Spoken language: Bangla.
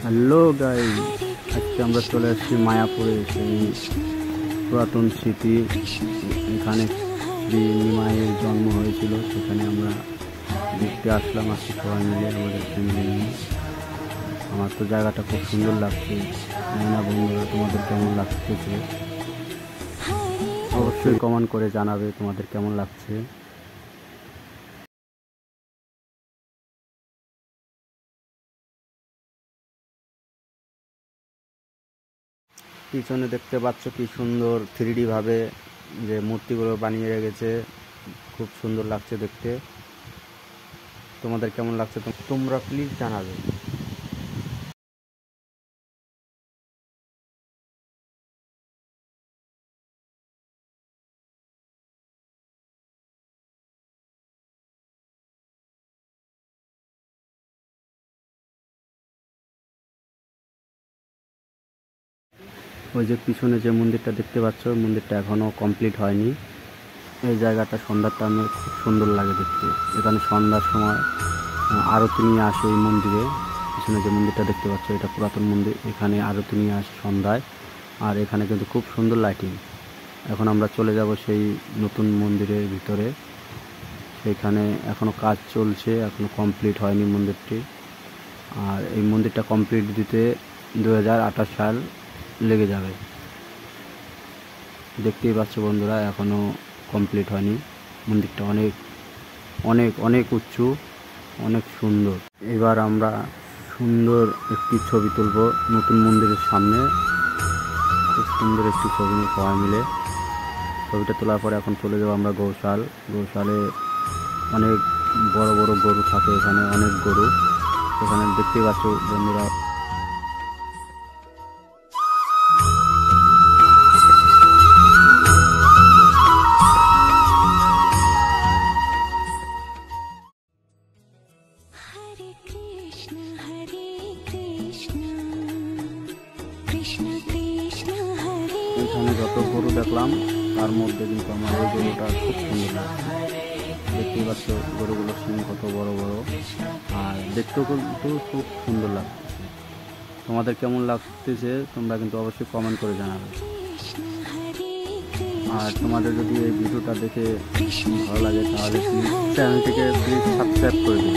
হ্যালো গাইস, আজকে আমরা চলে আসছি মায়াপুরে। সেই পুরাতন স্মৃতি, এখানে শ্রী নিমাইয়ের জন্ম হয়েছিল, সেখানে আমরা দেখতে আসলাম আজকে সবাই মিলে আমাদের ফ্যামিলি নিয়ে। আমার তো জায়গাটা খুব সুন্দর লাগছে। না বন্ধুরা, তোমাদের কেমন লাগতেছে অবশ্যই কমেন্ট করে জানাবে তোমাদের কেমন লাগছে। পিছনে দেখতে পাচ্ছ কি সুন্দর 3D ভাবে যে মূর্তিগুলো বানিয়ে রেখেছে, খুব সুন্দর লাগছে দেখতে। তোমাদের কেমন লাগছে তোমরা প্লিজ জানাবে। ওই যে পিছনে যে মন্দিরটা দেখতে পাচ্ছ, মন্দিরটা এখনো কমপ্লিট হয়নি। এই জায়গাটা সন্ধ্যার টাইমে খুব সুন্দর লাগে দেখতে। এখানে সন্ধ্যার সময় আরতি নিয়ে আসে এই মন্দিরে। পিছনে যে মন্দিরটা দেখতে পাচ্ছ, এটা পুরাতন মন্দির, এখানে আরতি নিয়ে আসে সন্ধ্যায়। আর এখানে কিন্তু খুব সুন্দর লাইটিং। এখন আমরা চলে যাব সেই নতুন মন্দিরের ভিতরে। সেখানে এখনো কাজ চলছে, এখনো কমপ্লিট হয়নি মন্দিরটি। আর এই মন্দিরটা কমপ্লিট দিতে 2028 সাল লেগে যাবে। দেখতেই পাচ্ছ বন্ধুরা, এখনো কমপ্লিট হয়নি। মন্দিরটা অনেক অনেক অনেক উঁচু, অনেক সুন্দর। এবার আমরা সুন্দর একটি ছবি তুলব নতুন মন্দিরের সামনে। খুব সুন্দর একটি ছবি সবাই মিলে। ছবিটা তোলার পরে এখন চলে যাবো আমরা গৌশালে। অনেক বড় বড় গরু থাকে এখানে, অনেক গরু। এখানে দেখতেই পাচ্ছ বন্ধুরা। এখানে যত গরু দেখলাম তার মধ্যে কিন্তু আমার এই গরুটা খুব সুন্দর লাগছে। দেখতেই পাচ্ছ গরুগুলোর সিং কত বড় বড়, আর দেখতেও কিন্তু খুব সুন্দর লাগতেছে। তোমাদের কেমন লাগতেছে তোমরা কিন্তু অবশ্যই কমেন্ট করে জানাবে। আর তোমাদের যদি এই ভিডিওটা দেখে ভালো লাগে তাহলে প্লিজ চ্যানেলটিকে প্লিজ সাবস্ক্রাইব করে দিন।